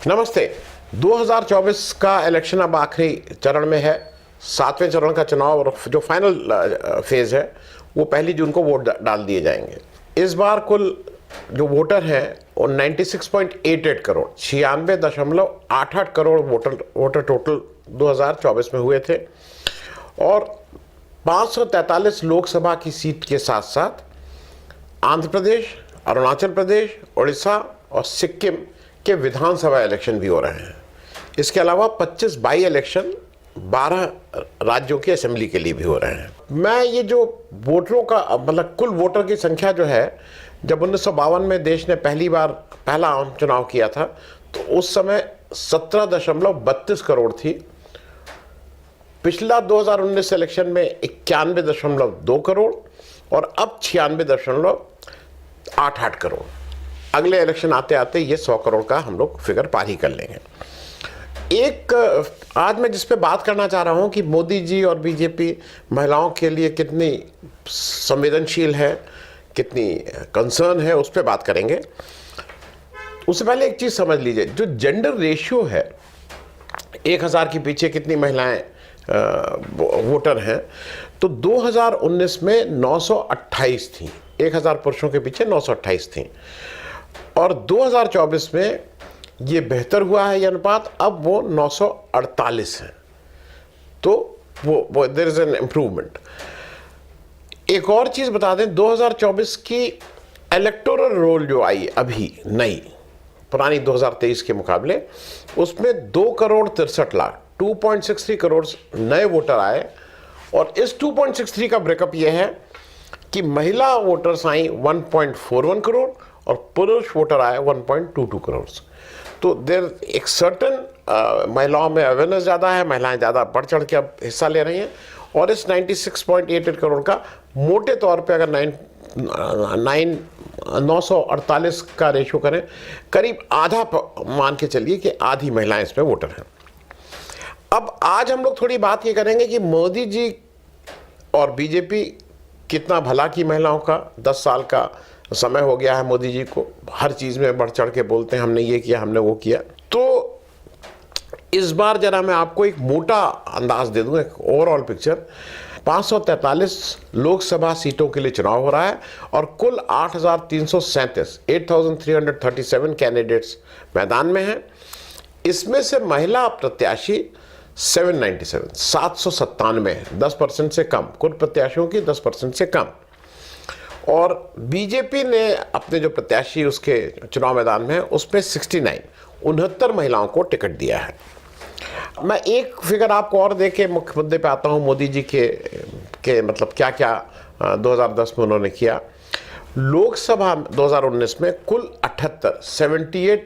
नमस्ते। 2024 का इलेक्शन अब आखिरी चरण में है। 7वें चरण का चुनाव और जो फाइनल फेज है वो 1 जून को वोट डाल दिए जाएंगे। इस बार कुल जो वोटर हैं वो 96.88 करोड़ 96.88 करोड़ वोटर टोटल 2024 में हुए थे और 543 लोकसभा की सीट के साथ साथ आंध्र प्रदेश, अरुणाचल प्रदेश, उड़ीसा और सिक्किम के विधानसभा इलेक्शन भी हो रहे हैं। इसके अलावा 25 बाई इलेक्शन 12 राज्यों की असेंबली के लिए भी हो रहे हैं। मैं ये जो वोटरों का मतलब कुल वोटर की संख्या जो है, जब 1952 में देश ने पहला आम चुनाव किया था तो उस समय 17.32 करोड़ थी। पिछला 2019 इलेक्शन में 91.2 करोड़ और अब 96.88 करोड़। अगले इलेक्शन आते आते ये 100 करोड़ का हम लोग फिगर पार ही कर लेंगे। आज मैं जिस पे बात करना चाह रहा हूं कि मोदी जी और बीजेपी महिलाओं के लिए कितनी संवेदनशील है, कितनी कंसर्न है, उस पे बात करेंगे। उससे पहले एक चीज समझ लीजिए, जो जेंडर रेशियो है 1000 के पीछे कितनी महिलाएं वोटर हैं, तो 2019 में 928 थी। 1000 पुरुषों के पीछे 928 थी और 2024 में ये बेहतर हुआ है ये अनुपात, अब वो 948 है। तो वो देयर इज एन इम्प्रूवमेंट। एक और चीज बता दें, 2024 की इलेक्टोरल रोल जो आई अभी नई, पुरानी 2023 के मुकाबले, उसमें 2,63,00,000 2.63 करोड़ नए वोटर आए और इस 2.63 का ब्रेकअप ये है कि महिला वोटर्स आई 1.41 करोड़ और पुरुष वोटर आए 1.22 करोड़। तो देर एक सर्टन महिलाओं में अवेयरनेस ज़्यादा है, महिलाएं ज़्यादा बढ़ चढ़ के अब हिस्सा ले रही हैं और इस 96.88 करोड़ का मोटे तौर पे अगर 948 का रेशो करें, करीब आधा मान के चलिए कि आधी महिलाएं इसमें वोटर हैं। अब आज हम लोग थोड़ी बात ये करेंगे कि मोदी जी और बीजेपी कितना भला की महिलाओं का। 10 साल का समय हो गया है मोदी जी को, हर चीज में बढ़ चढ़ के बोलते हैं हमने ये किया, हमने वो किया। तो इस बार जरा मैं आपको एक मोटा अंदाज दे दूं, एक ओवरऑल पिक्चर। 543 लोकसभा सीटों के लिए चुनाव हो रहा है और कुल 8,337 कैंडिडेट्स मैदान में हैं। इसमें से महिला प्रत्याशी 797 है, 10% से कम, कुल प्रत्याशियों की 10% से कम। और बीजेपी ने अपने जो प्रत्याशी उसके चुनाव मैदान में है उसमें 69 महिलाओं को टिकट दिया है। मैं एक फिगर आपको और दे के मुख्य मुद्दे पे आता हूँ। मोदी जी के मतलब क्या क्या 2010 में उन्होंने किया। लोकसभा 2019 में कुल 78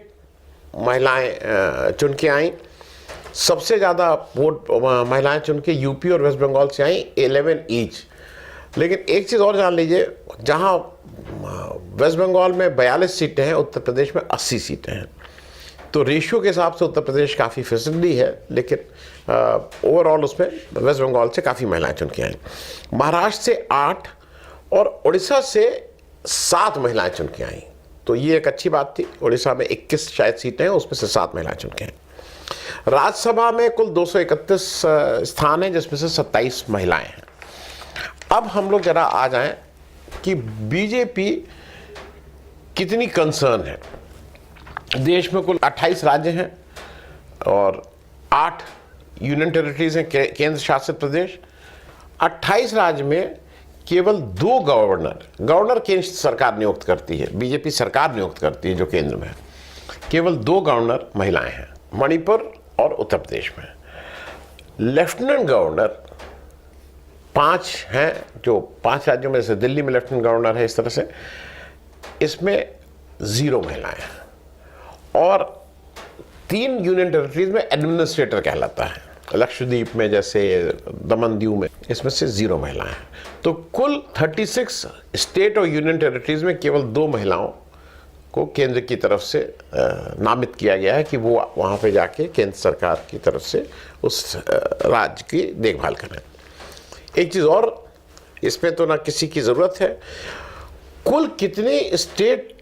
महिलाएं चुन के आई। सबसे ज़्यादा वोट महिलाएं चुन के यूपी और वेस्ट बंगाल से आई, 11 ईच। लेकिन एक चीज़ और जान लीजिए, जहां वेस्ट बंगाल में 42 सीटें हैं, उत्तर प्रदेश में 80 सीटें हैं। तो रेशियो के हिसाब से उत्तर प्रदेश काफ़ी फिसली है, लेकिन ओवरऑल उसमें वेस्ट बंगाल से काफ़ी महिलाएं चुन के आई। महाराष्ट्र से 8 और उड़ीसा से 7 महिलाएं चुन के आई। तो ये एक अच्छी बात थी। उड़ीसा में 21 शायद सीटें हैं, उसमें से 7 महिलाएं चुन के आई। राज्यसभा में कुल 231 स्थान हैं, जिसमें से 27 महिलाएं हैं। अब हम लोग जरा आ जाएं कि बीजेपी कितनी कंसर्न है। देश में कुल 28 राज्य हैं और 8 यूनियन टेरिटरीज हैं, केंद्र शासित प्रदेश। 28 राज्य में केवल 2 गवर्नर केंद्र सरकार नियुक्त करती है, बीजेपी सरकार नियुक्त करती है जो केंद्र में है। केवल 2 गवर्नर महिलाएं हैं, मणिपुर और उत्तर प्रदेश में। लेफ्टिनेंट गवर्नर 5 हैं, जो 5 राज्यों में से दिल्ली में लेफ्टिनेंट गवर्नर है। इस तरह से इसमें 0 महिलाएं हैं और 3 यूनियन टेरिटरीज में एडमिनिस्ट्रेटर कहलाता है। लक्षद्वीप में, जैसे दमन दीव में, इसमें से 0 महिलाएं हैं। तो कुल 36 स्टेट और यूनियन टेरिटरीज में केवल 2 महिलाओं को केंद्र की तरफ से नामित किया गया है कि वो वहाँ पे जाके केंद्र सरकार की तरफ से उस राज्य की देखभाल करें। एक चीज़ और, इसमें तो ना किसी की ज़रूरत है, कुल कितनी स्टेट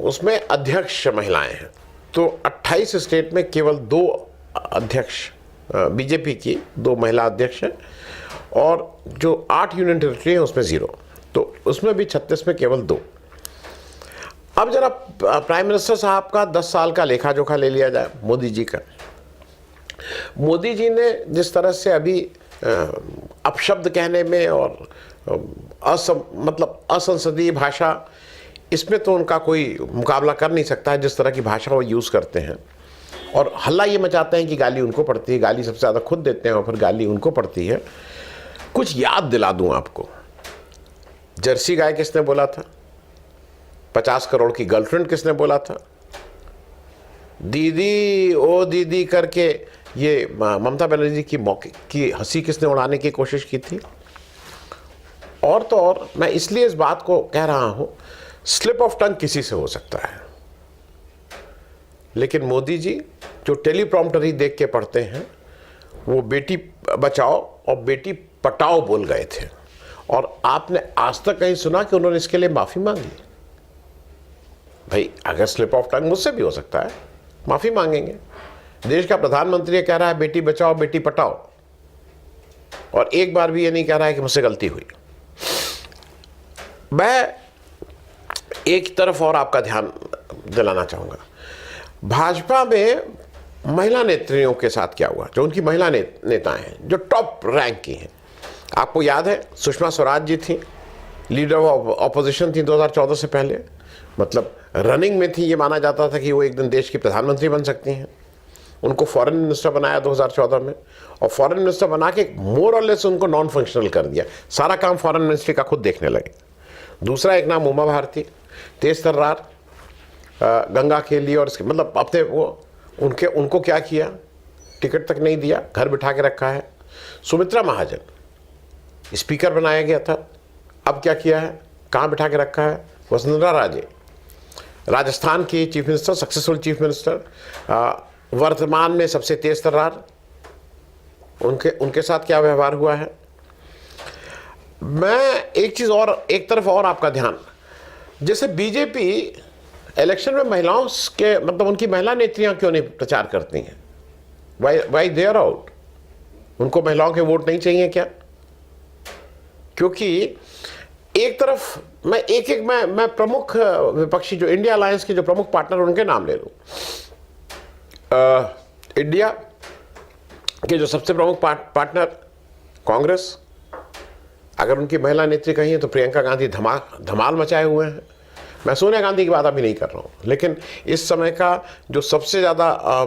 उसमें अध्यक्ष महिलाएं हैं। तो 28 स्टेट में केवल 2 अध्यक्ष बीजेपी की 2 महिला अध्यक्ष हैं, और जो 8 यूनियन टेरिटरी है उसमें 0, तो उसमें भी 36 में केवल 2। अब जरा प्राइम मिनिस्टर साहब का 10 साल का लेखा जोखा ले लिया जाए मोदी जी का। मोदी जी ने जिस तरह से अभी अपशब्द कहने में और मतलब असंसदीय भाषा, इसमें तो उनका कोई मुकाबला कर नहीं सकता है जिस तरह की भाषा वो यूज़ करते हैं। और हल्ला ये मचाते हैं कि गाली उनको पड़ती है, गाली सबसे ज़्यादा खुद देते हैं और फिर गाली उनको पड़ती है। कुछ याद दिला दूं आपको, जर्सी गाय किसने बोला था? 50 करोड़ की गर्लफ्रेंड किसने बोला था? दीदी ओ दीदी करके ये ममता बनर्जी की मौके की हंसी किसने उड़ाने की कोशिश की थी? और तो और मैं इसलिए इस बात को कह रहा हूं, स्लिप ऑफ टंग किसी से हो सकता है, लेकिन मोदी जी जो टेलीप्रॉम्प्टर ही देख के पढ़ते हैं, वो बेटी बचाओ और बेटी पटाओ बोल गए थे, और आपने आज तक कहीं सुना कि उन्होंने इसके लिए माफी मांगी? भाई अगर स्लिप ऑफ टंग मुझसे भी हो सकता है, माफी मांगेंगे। देश का प्रधानमंत्री कह रहा है बेटी बचाओ बेटी पटाओ, और एक बार भी ये नहीं कह रहा है कि मुझसे गलती हुई। मैं एक तरफ और आपका ध्यान दिलाना चाहूंगा, भाजपा में महिला नेत्रियों के साथ क्या हुआ, जो उनकी महिला नेताएं हैं जो टॉप रैंक की हैं। आपको याद है सुषमा स्वराज जी थी, लीडर ऑफ ऑपोजिशन थी 2014 से पहले, मतलब रनिंग में थी, ये माना जाता था कि वो एक दिन देश की प्रधानमंत्री बन सकती हैं। उनको फॉरेन मिनिस्टर बनाया 2014 में, और फॉरेन मिनिस्टर बना के मोर और लेस उनको नॉन फंक्शनल कर दिया, सारा काम फॉरेन मिनिस्ट्री का खुद देखने लगे। दूसरा एक नाम उमा भारती, तेज तर्रार, गंगा के लिए, और इसके मतलब अपने वो उनको क्या किया, टिकट तक नहीं दिया, घर बिठा के रखा है। सुमित्रा महाजन स्पीकर बनाया गया था, अब क्या किया है, कहाँ बिठा के रखा है? वसुंधरा राजे, राजस्थान की chief minister, successful chief minister, वर्तमान में सबसे तेज तर्रार, उनके साथ क्या व्यवहार हुआ है? मैं एक चीज़ और, एक तरफ और आपका ध्यान, जैसे बीजेपी इलेक्शन में महिलाओं के मतलब उनकी महिला नेत्रियां क्यों नहीं प्रचार करती हैं? Why they are out? उनको महिलाओं के वोट नहीं चाहिए क्या? क्योंकि एक तरफ मैं प्रमुख विपक्षी जो इंडिया अलायंस के जो प्रमुख पार्टनर उनके नाम ले लूं। इंडिया के जो सबसे प्रमुख पार्टनर कांग्रेस, अगर उनकी महिला नेत्री कहीं है तो प्रियंका गांधी धमाल मचाए हुए हैं। मैं सोनिया गांधी की बात अभी नहीं कर रहा हूँ, लेकिन इस समय का जो सबसे ज़्यादा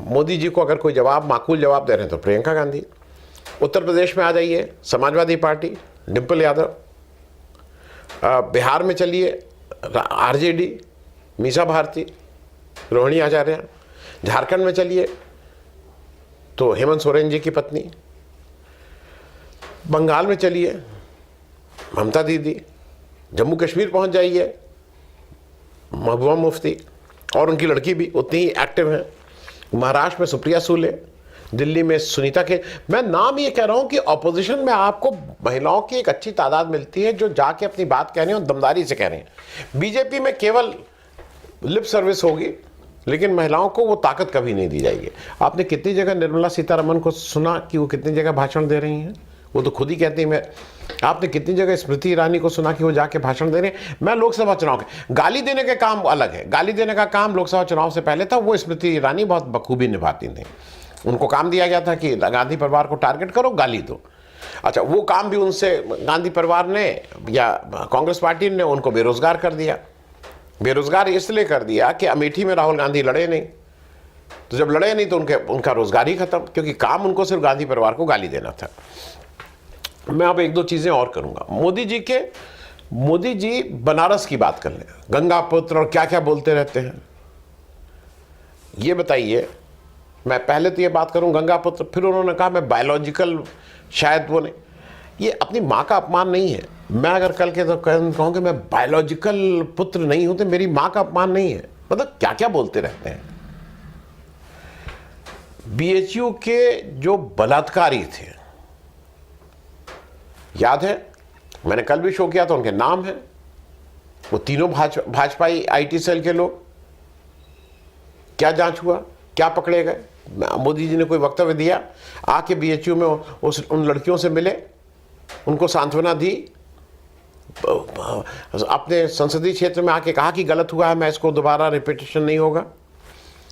मोदी जी को अगर कोई माकूल जवाब दे रहे हैं तो प्रियंका गांधी। उत्तर प्रदेश में आ जाइए, समाजवादी पार्टी, डिम्पल यादव। बिहार में चलिए, आरजेडी, मीसा भारती, रोहिणी आचार्य। झारखंड में चलिए तो हेमंत सोरेन जी की पत्नी। बंगाल में चलिए, ममता दीदी। जम्मू कश्मीर पहुंच जाइए, महबूबा मुफ्ती, और उनकी लड़की भी उतनी ही एक्टिव है। महाराष्ट्र में सुप्रिया सूले, दिल्ली में सुनीता के। मैं नाम ये कह रहा हूं कि ऑपोजिशन में आपको महिलाओं की एक अच्छी तादाद मिलती है जो जाके अपनी बात कह रही हैं और दमदारी से कह रही हैं। बीजेपी में केवल लिप सर्विस होगी, लेकिन महिलाओं को वो ताकत कभी नहीं दी जाएगी। आपने कितनी जगह निर्मला सीतारमण को सुना कि वो कितनी जगह भाषण दे रही हैं? वो तो खुद ही कहती हैं। आपने कितनी जगह स्मृति ईरानी को सुना कि वो जाके भाषण दे रहे हैं? मैं लोकसभा चुनाव के, गाली देने के काम अलग है, गाली देने का काम लोकसभा चुनाव से पहले था, वो स्मृति ईरानी बहुत बखूबी निभाती थी। उनको काम दिया गया था कि गांधी परिवार को टारगेट करो, गाली दो। अच्छा, वो काम भी उनसे गांधी परिवार ने या कांग्रेस पार्टी ने उनको बेरोजगार कर दिया। बेरोजगार इसलिए कर दिया कि अमेठी में राहुल गांधी लड़े नहीं, तो जब लड़े नहीं तो उनका रोजगार ही खत्म, क्योंकि काम उनको सिर्फ गांधी परिवार को गाली देना था। मैं अब एक दो चीजें और करूंगा। मोदी जी बनारस की बात कर लें, गंगा पुत्र और क्या क्या बोलते रहते हैं, ये बताइए। मैं पहले तो ये बात करूं गंगा पुत्र, फिर उन्होंने कहा मैं बायोलॉजिकल, शायद वो नहीं, ये अपनी माँ का अपमान नहीं है। मैं अगर कल के तो कहूँ कि मैं बायोलॉजिकल पुत्र नहीं हूं तो मेरी माँ का अपमान नहीं है। मतलब क्या क्या बोलते रहते हैं। बीएचयू के जो बलात्कारी थे, याद है, मैंने कल भी शो किया था, उनके नाम है, वो तीनों भाजपाई आईटी सेल के लोग। क्या जांच हुआ, क्या पकड़े गए? मोदी जी ने कोई वक्तव्य दिया? आके बीएचयू में उन लड़कियों से मिले, उनको सांत्वना दी, अपने संसदीय क्षेत्र में आके कहा कि गलत हुआ है, मैं इसको दोबारा रिपीटेशन नहीं होगा?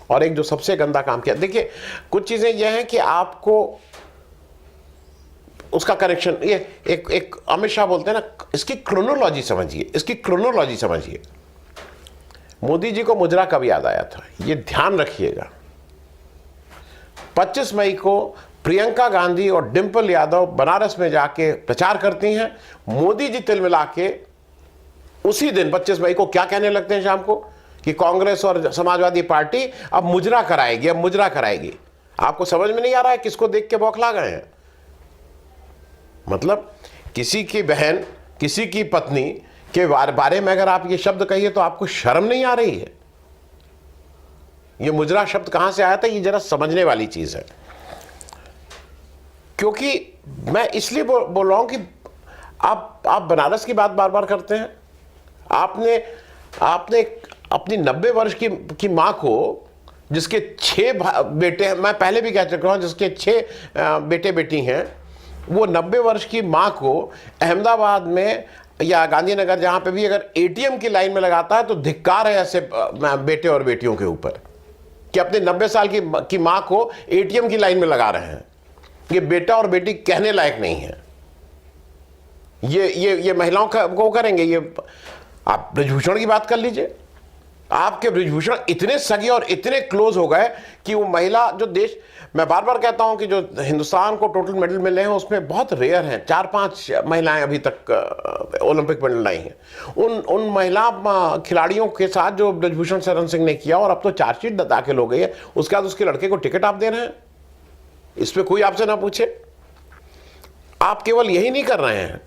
और एक जो सबसे गंदा काम किया, देखिए कुछ चीजें यह हैं कि आपको उसका करेक्शन, ये एक अमित शाह बोलते हैं ना, इसकी क्रोनोलॉजी समझिए, इसकी क्रोनोलॉजी समझिए। मोदी जी को मुजरा कब याद आया था, ये ध्यान रखिएगा। 25 मई को प्रियंका गांधी और डिंपल यादव बनारस में जाके प्रचार करती हैं। मोदी जी तिलमिला के उसी दिन 25 मई को क्या कहने लगते हैं शाम को कि कांग्रेस और समाजवादी पार्टी अब मुजरा कराएगी, अब मुजरा कराएगी। आपको समझ में नहीं आ रहा है किसको देख के बौखला गए हैं? मतलब किसी की बहन, किसी की पत्नी के बारे में अगर आप ये शब्द कहिए तो आपको शर्म नहीं आ रही है? ये मुजरा शब्द कहां से आया था, ये जरा समझने वाली चीज है। क्योंकि मैं इसलिए बोल रहा हूं कि आप बनारस की बात बार बार करते हैं। आपने अपनी 90 वर्ष की मां को, जिसके 6 बेटे हैं, मैं पहले भी कह चुका हूं, जिसके 6 बेटे बेटी हैं, वो 90 वर्ष की मां को अहमदाबाद में या गांधीनगर जहां पे भी अगर एटीएम की लाइन में लगाता है तो धिक्कार है ऐसे बेटे और बेटियों के ऊपर कि अपने 90 साल की मां को एटीएम की लाइन में लगा रहे हैं। ये बेटा और बेटी कहने लायक नहीं है। ये महिलाओं का वो करेंगे। ये आप बृजभूषण की बात कर लीजिए, आपके बृजभूषण इतने सगे और इतने क्लोज हो गए कि वो महिला जो देश, मैं बार बार कहता हूं कि जो हिंदुस्तान को टोटल मेडल मिले हैं उसमें बहुत रेयर हैं, 4-5 महिलाएं अभी तक ओलंपिक मेडल लाई हैं। उन महिला खिलाड़ियों के साथ जो बृजभूषण शरण सिंह ने किया, और अब तो चार्जशीट दाखिल हो गई है, उसके बाद उसके लड़के को टिकट आप दे रहे हैं, इस पे कोई आपसे ना पूछे। आप केवल यही नहीं कर रहे हैं,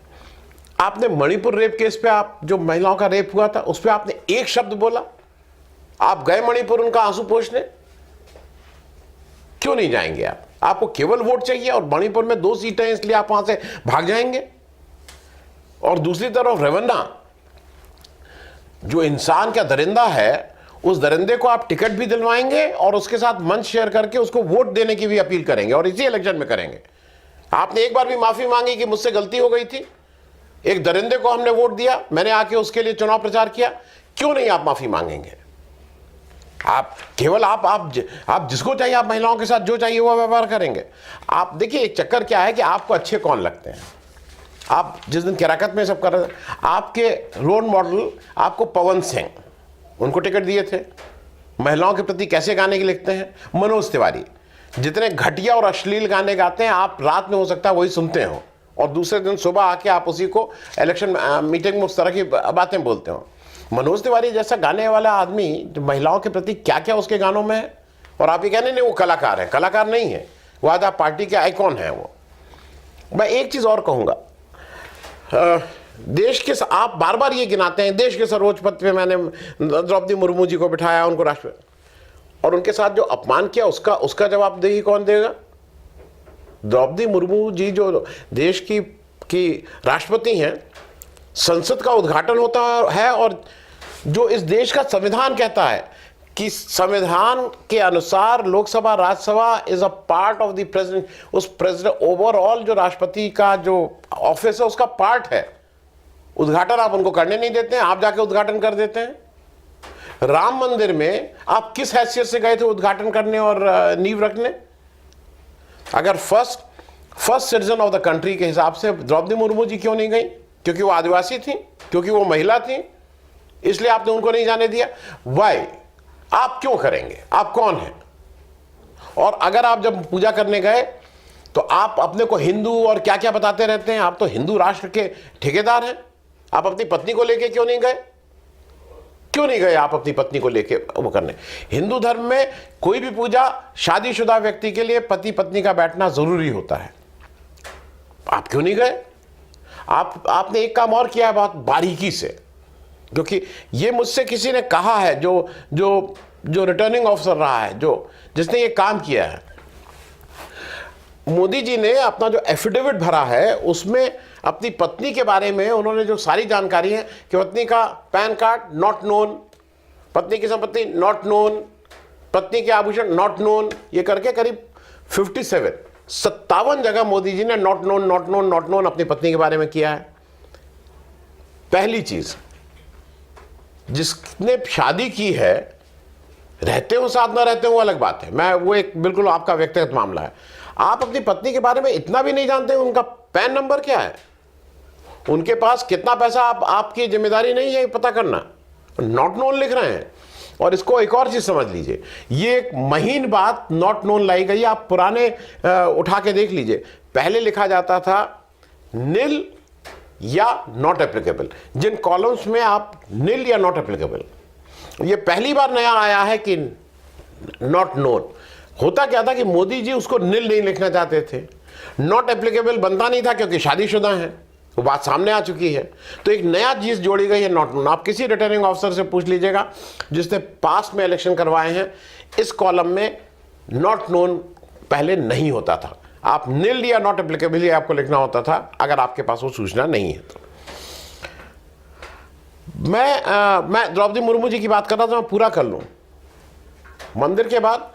आपने मणिपुर रेप केस पे, आप जो महिलाओं का रेप हुआ था उस पे आपने एक शब्द बोला? आप गए मणिपुर उनका आंसू पोंछने? क्यों नहीं जाएंगे आप? आपको केवल वोट चाहिए और मणिपुर में 2 सीटें हैं इसलिए आप वहां से भाग जाएंगे। और दूसरी तरफ रवन्ना, जो इंसान का दरिंदा है, उस दरिंदे को आप टिकट भी दिलवाएंगे और उसके साथ मंच शेयर करके उसको वोट देने की भी अपील करेंगे, और इसी इलेक्शन में करेंगे। आपने एक बार भी माफी मांगी कि मुझसे गलती हो गई थी, एक दरिंदे को हमने वोट दिया, मैंने आके उसके लिए चुनाव प्रचार किया? क्यों नहीं आप माफी मांगेंगे? आप केवल आप जिसको चाहिए, आप महिलाओं के साथ जो चाहिए वो व्यवहार करेंगे। आप देखिए एक चक्कर क्या है कि आपको अच्छे कौन लगते हैं। आप जिस दिन कैराकत में सब कर रहे थे, आपके रोल मॉडल आपको पवन सिंह, उनको टिकट दिए थे। महिलाओं के प्रति कैसे गाने के लिखते हैं? मनोज तिवारी जितने घटिया और अश्लील गाने गाते हैं, आप रात में हो सकता है वही सुनते हो और दूसरे दिन सुबह आके आप उसी को इलेक्शन मीटिंग में उस तरह की बातें बोलते हो। मनोज तिवारी जैसा गाने वाला आदमी, जो महिलाओं के प्रति क्या क्या उसके गानों में है, और आप ये कहने नहीं वो कलाकार है, कलाकार नहीं है वो, आज आप पार्टी के आइकॉन है वो। मैं एक चीज और कहूंगा, देश के, आप बार बार ये गिनाते हैं देश के सर्वोच्च पद पे मैंने द्रौपदी मुर्मू जी को बिठाया, उनको राष्ट्रपति, और उनके साथ जो अपमान किया उसका जवाबदेही कौन देगा? द्रौपदी मुर्मू जी जो देश की राष्ट्रपति हैं, संसद का उद्घाटन होता है और जो इस देश का संविधान कहता है कि संविधान के अनुसार Lok Sabha Rajya Sabha is a part of the president, उस प्रेसिडेंट ओवरऑल जो राष्ट्रपति का जो ऑफिस है उसका पार्ट है। उद्घाटन आप उनको करने नहीं देते हैं, आप जाके उद्घाटन कर देते हैं। राम मंदिर में आप किस हैसियत से गए थे उद्घाटन करने और नींव रखने? अगर first citizen of the country के हिसाब से द्रौपदी मुर्मू जी क्यों नहीं गई? क्योंकि वो आदिवासी थी, क्योंकि वो महिला थी, इसलिए आपने उनको नहीं जाने दिया। वाई? आप क्यों करेंगे? आप कौन हैं? और अगर आप जब पूजा करने गए तो आप अपने को हिंदू और क्या क्या बताते रहते हैं। आप तो हिंदू राष्ट्र के ठेकेदार हैं। आप अपनी पत्नी को लेके क्यों नहीं गए? क्यों नहीं गए आप अपनी पत्नी को लेके वो करने? हिंदू धर्म में कोई भी पूजा शादीशुदा व्यक्ति के लिए पति पत्नी का बैठना जरूरी होता है। आप क्यों नहीं गए? आपने एक काम और किया है बहुत बारीकी से, क्योंकि ये मुझसे किसी ने कहा है, जो रिटर्निंग ऑफिसर रहा है, जिसने ये काम किया है। मोदी जी ने अपना जो एफिडेविट भरा है उसमें अपनी पत्नी के बारे में उन्होंने जो सारी जानकारी है कि पत्नी का पैन कार्ड नॉट नोन, पत्नी की संपत्ति नॉट नोन, पत्नी के आभूषण नॉट नोन, ये करके करीब 57 जगह मोदी जी ने not known not known not known अपनी पत्नी के बारे में किया है। पहली चीज, जिसने शादी की है, रहते हो साथ ना रहते हो अलग बात है, मैं वो एक बिल्कुल आपका व्यक्तिगत मामला है। आप अपनी पत्नी के बारे में इतना भी नहीं जानते उनका पैन नंबर क्या है, उनके पास कितना पैसा, आपकी जिम्मेदारी नहीं है पता करना, नॉट नोन लिख रहे हैं। और इसको एक और चीज समझ लीजिए, ये एक महीन बात नॉट नोन लाई गई। आप पुराने उठा के देख लीजिए, पहले लिखा जाता था निल या नॉट एप्लीकेबल, जिन कॉलम्स में आप निल या नॉट एप्लीकेबल, ये पहली बार नया आया है कि नॉट नोन। होता क्या था कि मोदी जी उसको निल नहीं लिखना चाहते थे, नॉट एप्लीकेबल बनता नहीं था क्योंकि शादीशुदा है, वो बात सामने आ चुकी है। तो एक नया चीज जोड़ी गई है नॉट नोन। आप किसी रिटर्निंग ऑफिसर से पूछ लीजिएगा जिसने पास्ट में इलेक्शन करवाए हैं, इस कॉलम में नॉट नोन पहले नहीं होता था, आप निल या नॉट एप्लीकेबल आपको लिखना होता था अगर आपके पास वो सूचना नहीं है तो। मैं द्रौपदी मुर्मू जी की बात कर रहा था, मैं पूरा कर लूं। मंदिर के बाद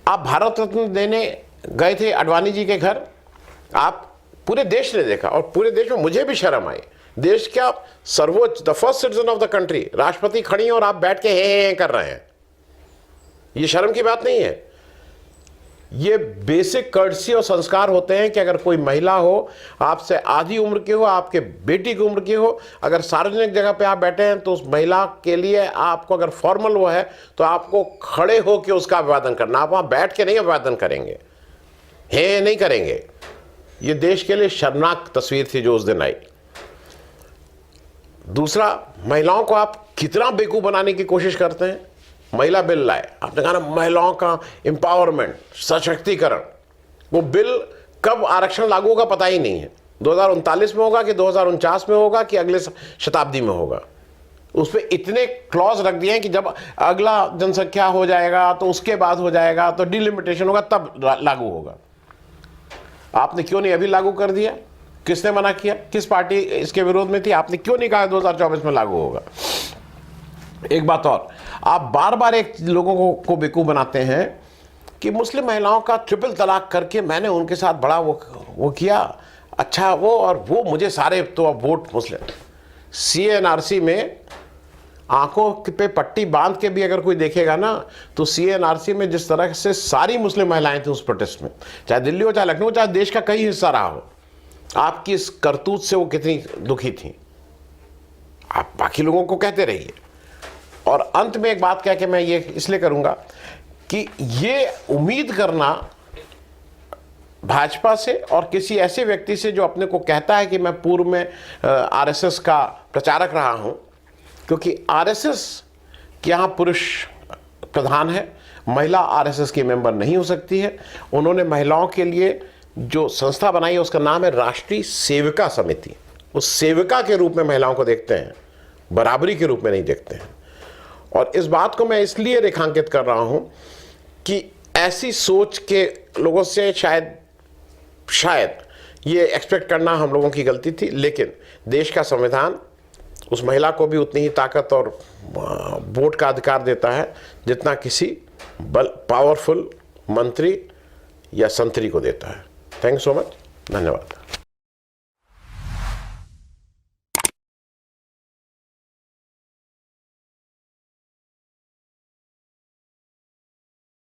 आप भारत रत्न देने गए थे अडवाणी जी के घर, आप पूरे देश ने देखा और पूरे देश में मुझे भी शर्म आई। देश का सर्वोच्च, the first citizen of the country, राष्ट्रपति खड़ी हैं और आप बैठ के हे कर रहे हैं, ये शर्म की बात नहीं है। ये बेसिक कर्टसी और संस्कार होते हैं कि अगर कोई महिला हो, आपसे आधी उम्र की हो, आपके बेटी की उम्र की हो, अगर सार्वजनिक जगह पे आप बैठे हैं तो उस महिला के लिए आपको, अगर फॉर्मल वो है तो आपको खड़े होकर उसका अभिवादन करना, आप वहां बैठ के नहीं अभिवादन करेंगे, हे नहीं करेंगे। ये देश के लिए शर्मनाक तस्वीर थी जो उस दिन आई। दूसरा, महिलाओं को आप कितना बेवकूफ बनाने की कोशिश करते हैं। महिला बिल लाए, आपने कहा ना महिलाओं का एम्पावरमेंट, सशक्तिकरण, वो बिल कब आरक्षण लागू होगा पता ही नहीं है, 2039 में होगा कि 2049 में होगा कि अगले शताब्दी में होगा। उस पर इतने क्लॉज रख दिए हैं कि जब अगला जनसंख्या हो जाएगा तो उसके बाद हो जाएगा, तो डिलिमिटेशन होगा तब लागू होगा। आपने क्यों नहीं अभी लागू कर दिया? किसने मना किया? किस पार्टी इसके विरोध में थी? आपने क्यों नहीं कहा 2024 में लागू होगा? एक बात और, आप बार बार एक लोगों को बेवकूफ बनाते हैं कि मुस्लिम महिलाओं का ट्रिपल तलाक करके मैंने उनके साथ बड़ा वो किया, अच्छा वो मुझे सारे तो अब वोट मुस्लिम। CNRC में आंखों पे पट्टी बांध के भी अगर कोई देखेगा ना तो CNRC में जिस तरह से सारी मुस्लिम महिलाएं थी उस प्रोटेस्ट में, चाहे दिल्ली हो चाहे लखनऊ, चाहे देश का कई हिस्सा रहा हो, आपकी इस करतूत से वो कितनी दुखी थी, आप बाकी लोगों को कहते रहिए। और अंत में एक बात कह के मैं ये इसलिए करूंगा कि ये उम्मीद करना भाजपा से और किसी ऐसे व्यक्ति से जो अपने को कहता है कि मैं पूर्व में RSS का प्रचारक रहा हूं, क्योंकि RSS के यहाँ पुरुष प्रधान है, महिला RSS की मेंबर नहीं हो सकती है। उन्होंने महिलाओं के लिए जो संस्था बनाई है उसका नाम है राष्ट्रीय सेविका समिति। उस सेविका के रूप में महिलाओं को देखते हैं, बराबरी के रूप में नहीं देखते हैं। और इस बात को मैं इसलिए रेखांकित कर रहा हूं कि ऐसी सोच के लोगों से शायद ये एक्सपेक्ट करना हम लोगों की गलती थी, लेकिन देश का संविधान उस महिला को भी उतनी ही ताकत और वोट का अधिकार देता है जितना किसी पावरफुल मंत्री या संतरी को देता है। थैंक यू सो मच, धन्यवाद।